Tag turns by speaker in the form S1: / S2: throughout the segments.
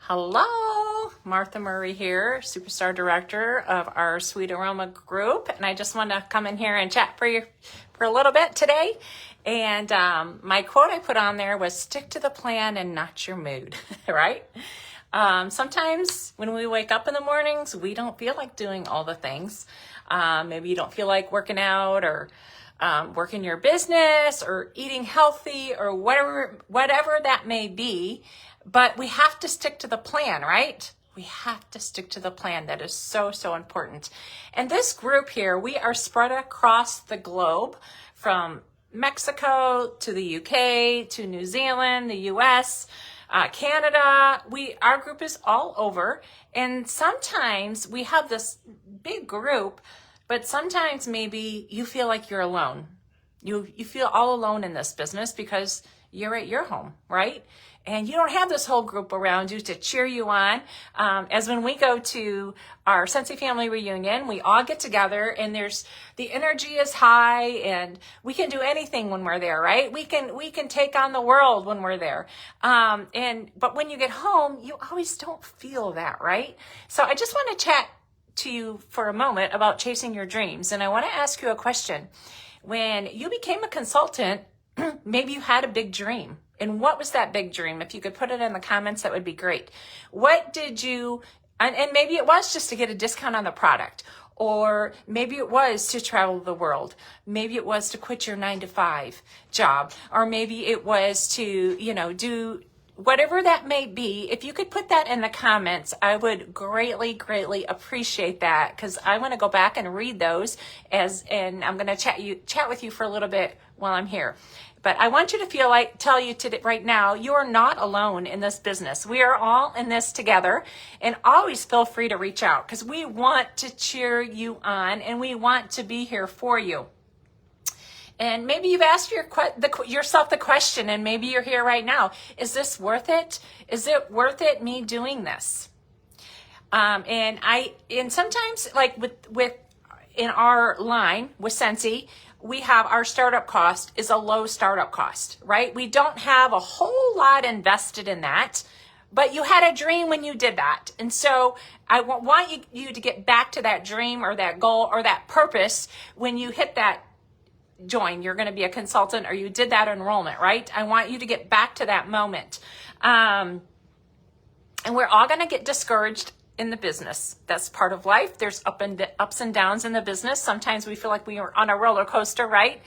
S1: Hello, Martha Murray here, Superstar Director of our Sweet Aroma Group, and I just want to come in here and chat for you for a little bit today. And my quote I put on there was stick to the plan and not your mood, right? Sometimes when we wake up in the mornings, we don't feel like doing all the things. Maybe you don't feel like working out or working your business or eating healthy or whatever that may be. But we have to stick to the plan, right? We have to stick to the plan. That is so, so important. And this group here, we are spread across the globe from Mexico to the UK to New Zealand, the US, Canada. Our group is all over. And sometimes we have this big group, but sometimes maybe you feel like you're alone. You feel all alone in this business because you're at your home, right? And you don't have this whole group around you to cheer you on. As when we go to our Scentsy family reunion, we all get together and the energy is high and we can do anything when we're there, right? We can take on the world when we're there. But when you get home, you always don't feel that, right? So I just want to chat to you for a moment about chasing your dreams. And I want to ask you a question. When you became a consultant, maybe you had a big dream. And what was that big dream? If you could put it in the comments, that would be great. What did you, and maybe it was just to get a discount on the product, or maybe it was to travel the world. Maybe it was to quit your 9-to-5 job, or maybe it was to, do whatever that may be. If you could put that in the comments, I would greatly, greatly appreciate that, because I want to go back and read those and I'm going to chat with you for a little bit while I'm here. But I want you to tell you today, right now, you are not alone in this business. We are all in this together, and always feel free to reach out because we want to cheer you on and we want to be here for you. And maybe you've asked yourself the question, and maybe you're here right now. Is this worth it? Is it worth it, me doing this? And sometimes, like in our line with Scentsy, we have our startup cost is a low startup cost, right? We don't have a whole lot invested in that, but you had a dream when you did that. And so I want you to get back to that dream or that goal or that purpose when you hit that join. You're going to be a consultant or you did that enrollment, right? I want you to get back to that moment. And we're all going to get discouraged in the business. That's part of life. There's ups and downs in the business. Sometimes we feel like we are on a roller coaster, right?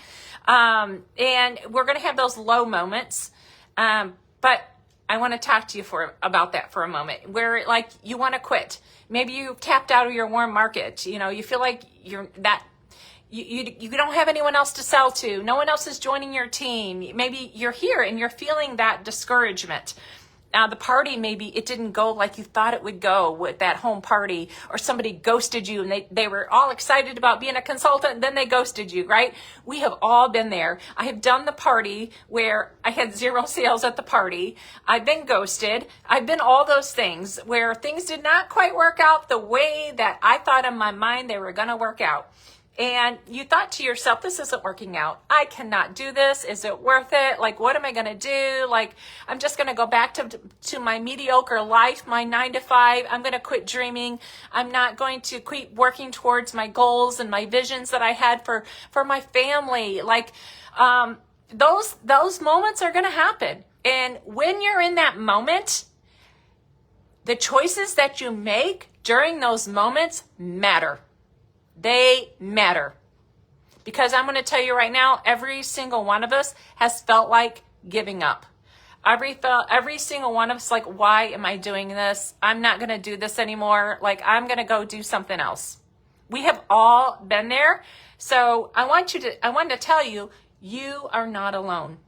S1: And we're going to have those low moments. But I want to talk to you about that for a moment, where like you want to quit. Maybe you tapped out of your warm market. You feel like you don't have anyone else to sell to. No one else is joining your team. Maybe you're here and you're feeling that discouragement. The party, maybe it didn't go like you thought it would go with that home party, or somebody ghosted you and they were all excited about being a consultant and then they ghosted you, right? We have all been there. I have done the party where I had 0 sales at the party. I've been ghosted. I've been all those things where things did not quite work out the way that I thought in my mind they were going to work out. And you thought to yourself, this isn't working out. I cannot do this. Is it worth it? Like, what am I going to do? Like, I'm just going to go back to my mediocre life, my 9-to-5. I'm going to quit dreaming. I'm not going to keep working towards my goals and my visions that I had for my family. Like, those moments are going to happen. And when you're in that moment, the choices that you make during those moments matter. They matter. Because I'm going to tell you right now, every single one of us has felt like giving up. Every single one of us, like, why am I doing this? I'm not going to do this anymore. Like, I'm going to go do something else. We have all been there. So I want to tell you, you are not alone.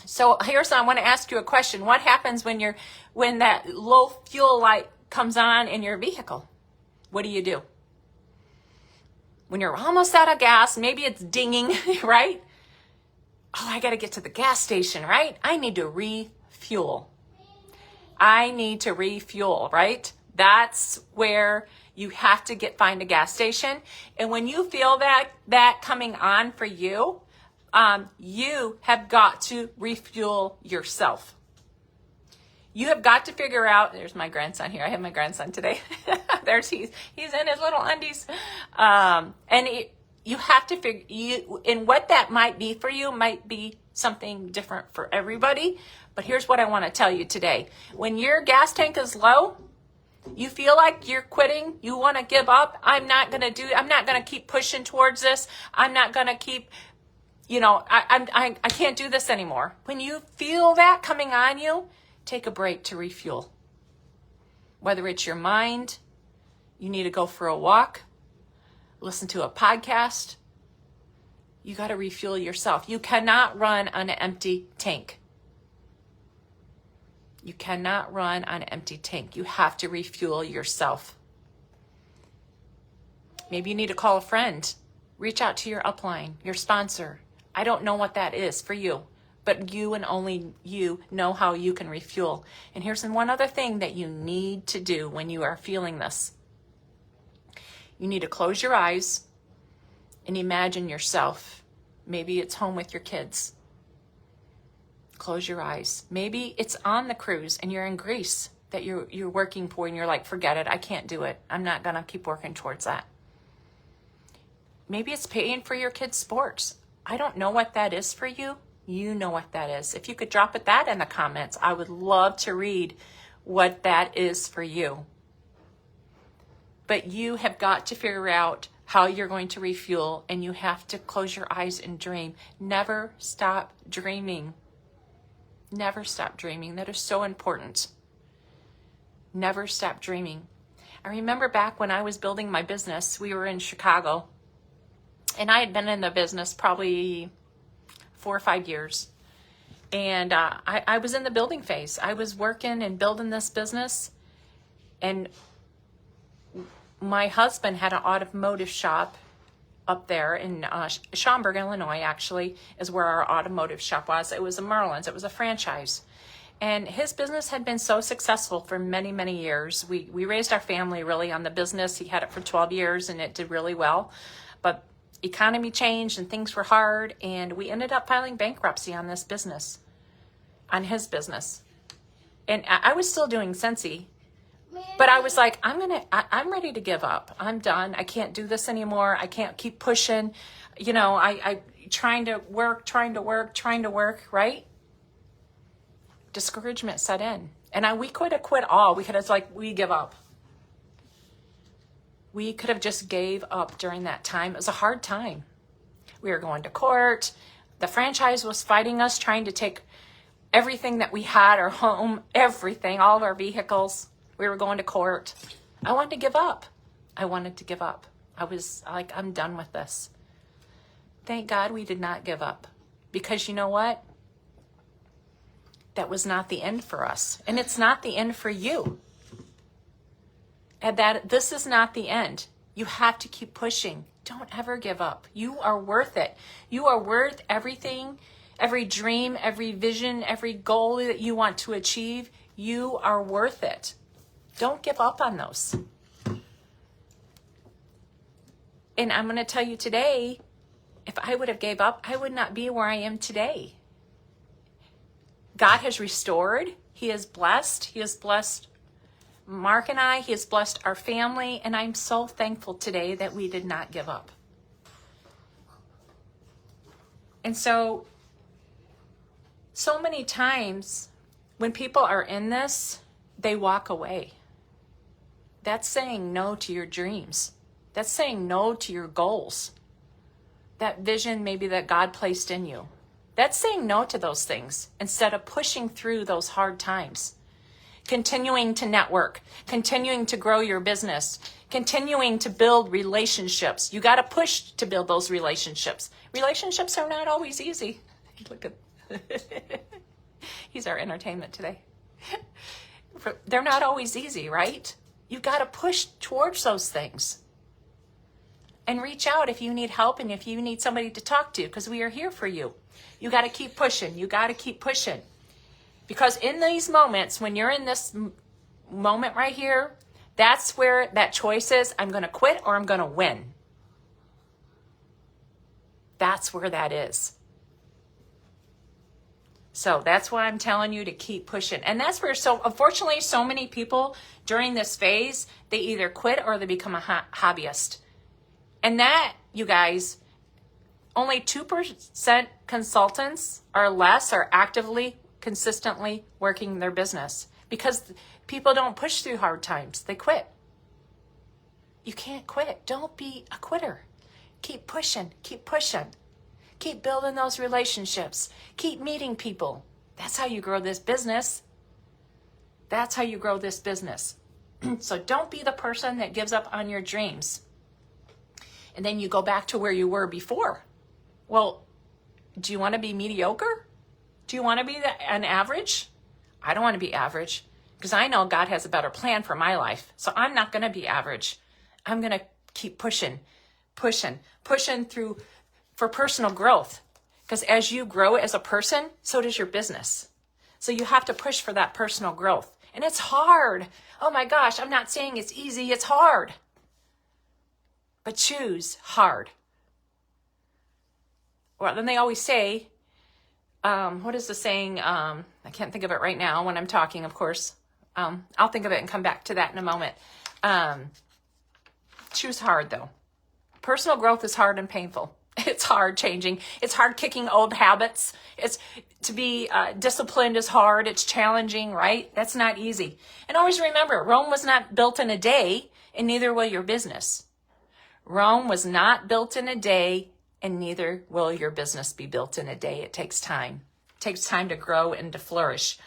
S1: So I want to ask you a question. What happens when that low fuel light comes on in your vehicle? What do? When you're almost out of gas, maybe it's dinging, right? Oh, I got to get to the gas station, right? I need to refuel. Right? That's where you have to find a gas station. And when you feel that coming on for you, you have got to refuel yourself. You have got to figure out, there's my grandson here. I have my grandson today. He's in his little undies. You have to figure, and what that might be for you might be something different for everybody. But here's what I want to tell you today. When your gas tank is low, you feel like you're quitting, you want to give up. I'm not going to keep pushing towards this. I'm not going to keep, I can't do this anymore. When you feel that coming on you, take a break to refuel. Whether it's your mind, you need to go for a walk, listen to a podcast. You got to refuel yourself. You cannot run on an empty tank. You cannot run on an empty tank. You have to refuel yourself. Maybe you need to call a friend. Reach out to your upline, your sponsor. I don't know what that is for you, but you and only you know how you can refuel. And here's one other thing that you need to do when you are feeling this. You need to close your eyes and imagine yourself. Maybe it's home with your kids. Close your eyes. Maybe it's on the cruise and you're in Greece that you're working for and you're like, forget it. I can't do it. I'm not going to keep working towards that. Maybe it's paying for your kids' sports. I don't know what that is for you. You know what that is. If you could drop that in the comments, I would love to read what that is for you. But you have got to figure out how you're going to refuel, and you have to close your eyes and dream. Never stop dreaming. Never stop dreaming. That is so important. Never stop dreaming. I remember back when I was building my business, we were in Chicago, and I had been in the business probably 4 or 5 years. And I was in the building phase. I was working and building this business, and my husband had an automotive shop up there in Schaumburg, Illinois, actually, is where our automotive shop was. It was a Merlin's. It was a franchise. And his business had been so successful for many, many years. We raised our family really on the business. He had it for 12 years, and it did really well. But economy changed, and things were hard, and we ended up filing bankruptcy on this business, on his business. And I was still doing Scentsy. But I was like, I'm ready to give up. I'm done. I can't do this anymore. I can't keep pushing. I trying to work, right? Discouragement set in. And we could have quit all. We give up. We could have just gave up during that time. It was a hard time. We were going to court. The franchise was fighting us, trying to take everything that we had, our home, everything, all of our vehicles. We were going to court. I wanted to give up. I was like, I'm done with this. Thank God we did not give up. Because you know what? That was not the end for us. And it's not the end for you. And this is not the end. You have to keep pushing. Don't ever give up. You are worth it. You are worth everything, every dream, every vision, every goal that you want to achieve. You are worth it. Don't give up on those. And I'm going to tell you today, if I would have gave up, I would not be where I am today. God has restored. He has blessed. He has blessed Mark and I. He has blessed our family. And I'm so thankful today that we did not give up. And so many times when people are in this, they walk away. That's saying no to your dreams. That's saying no to your goals. That vision maybe that God placed in you. That's saying no to those things instead of pushing through those hard times. Continuing to network, continuing to grow your business, continuing to build relationships. You got to push to build those relationships. Relationships are not always easy. Look at he's our entertainment today. They're not always easy, right? You've got to push towards those things. And reach out if you need help and if you need somebody to talk to, because we are here for you. You got to keep pushing. You got to keep pushing. Because in these moments, when you're in this moment right here, that's where that choice is, I'm going to quit or I'm going to win. That's where that is. So that's why I'm telling you to keep pushing. And that's where, so unfortunately, so many people during this phase, they either quit or they become a hobbyist. And that, you guys, only 2% consultants or less are actively, consistently working their business because people don't push through hard times. They quit. You can't quit. Don't be a quitter. Keep pushing. Keep pushing. Keep building those relationships. Keep meeting people. That's how you grow this business. That's how you grow this business. So don't be the person that gives up on your dreams. And then you go back to where you were before. Well, do you want to be mediocre? Do you want to be an average? I don't want to be average because I know God has a better plan for my life. So I'm not going to be average. I'm going to keep pushing through for personal growth. Because as you grow as a person, so does your business. So you have to push for that personal growth. And it's hard. Oh my gosh, I'm not saying it's easy. It's hard. But choose hard. Well, then they always say, what is the saying? I can't think of it right now when I'm talking, of course. I'll think of it and come back to that in a moment. Choose hard, though. Personal growth is hard and painful. It's hard changing. It's hard kicking old habits. It's to be disciplined is hard. It's challenging, right? That's not easy. And always remember, Rome was not built in a day, and neither will your business. Rome was not built in a day, and neither will your business be built in a day. It takes time. It takes time to grow and to flourish.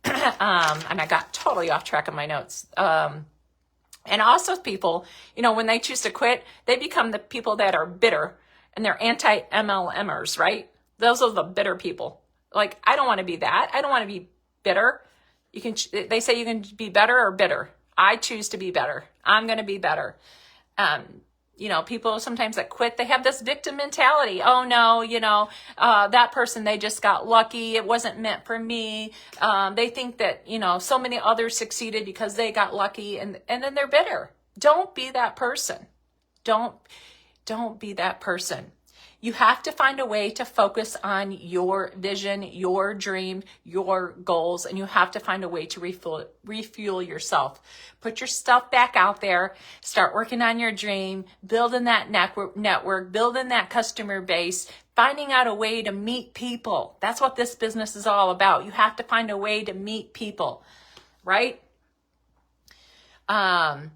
S1: And I got totally off track of my notes. And also people, when they choose to quit, they become the people that are bitter and they're anti-MLMers, right? Those are the bitter people. Like, I don't want to be that. I don't want to be bitter. They say you can be better or bitter. I choose to be better. I'm going to be better. People sometimes that quit, they have this victim mentality. Oh no, that person, they just got lucky. It wasn't meant for me. They think that, so many others succeeded because they got lucky and then they're bitter. Don't be that person. Don't be that person. You have to find a way to focus on your vision, your dream, your goals, and you have to find a way to refuel yourself. Put your stuff back out there, start working on your dream, building that network, building that customer base, finding out a way to meet people. That's what this business is all about. You have to find a way to meet people, right? And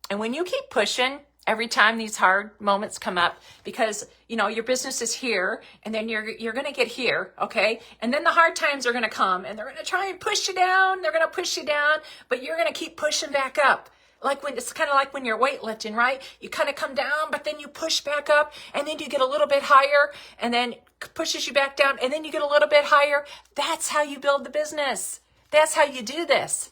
S1: when you keep pushing, every time these hard moments come up, because, your business is here and then you're going to get here. Okay. And then the hard times are going to come and they're going to try and push you down. They're going to push you down, but you're going to keep pushing back up. It's kind of like when you're weightlifting, right? You kind of come down, but then you push back up and then you get a little bit higher and then pushes you back down and then you get a little bit higher. That's how you build the business. That's how you do this.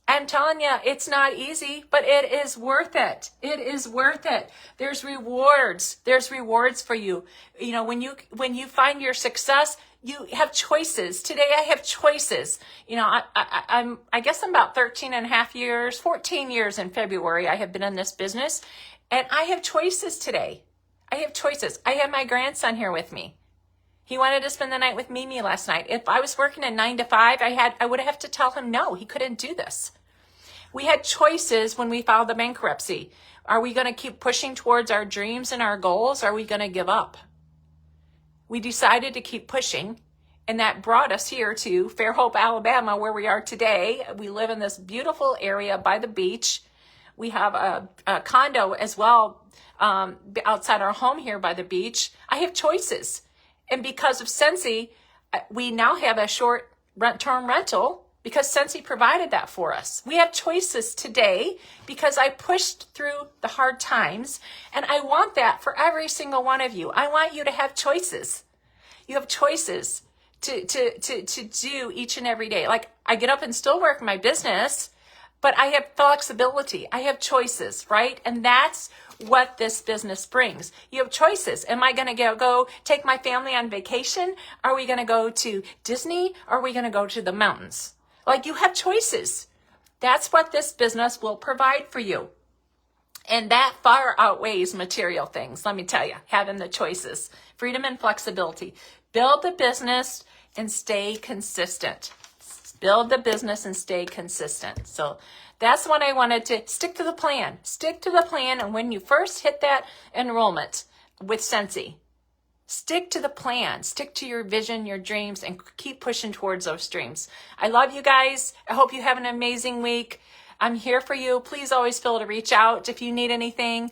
S1: I'm telling you, it's not easy, but it is worth it. It is worth it. There's rewards. There's rewards for you. When you find your success, you have choices. Today I have choices. I guess I'm about 13 and a half years, 14 years in February I have been in this business, and I have choices today. I have choices. I have my grandson here with me. He wanted to spend the night with Mimi last night. If I was working a 9 to 5, I would have to tell him no, he couldn't do this. We had choices when we filed the bankruptcy. Are we going to keep pushing towards our dreams and our goals? Or are we going to give up? We decided to keep pushing, and that brought us here to Fairhope, Alabama, where we are today. We live in this beautiful area by the beach. We have a condo as well outside our home here by the beach. I have choices. And because of Scentsy, we now have a short-term rental because Scentsy provided that for us. We have choices today because I pushed through the hard times, and I want that for every single one of you. I want you to have choices. You have choices to do each and every day. Like, I get up and still work my business, but I have flexibility. I have choices, right? And that's what this business brings. You have choices. Am I going to go take my family on vacation? Are we going to go to Disney? Or are we going to go to the mountains? Like, you have choices. That's what this business will provide for you. And that far outweighs material things, let me tell you, having the choices, freedom and flexibility. Build the business and stay consistent. Build the business and stay consistent. So that's what I wanted to stick to the plan. Stick to the plan. And when you first hit that enrollment with Scentsy, stick to the plan, stick to your vision, your dreams, and keep pushing towards those dreams. I love you guys. I hope you have an amazing week. I'm here for you. Please always feel to reach out if you need anything.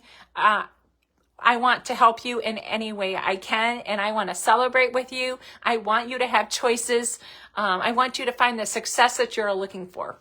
S1: I want to help you in any way I can, and I want to celebrate with you. I want you to have choices. I want you to find the success that you're looking for.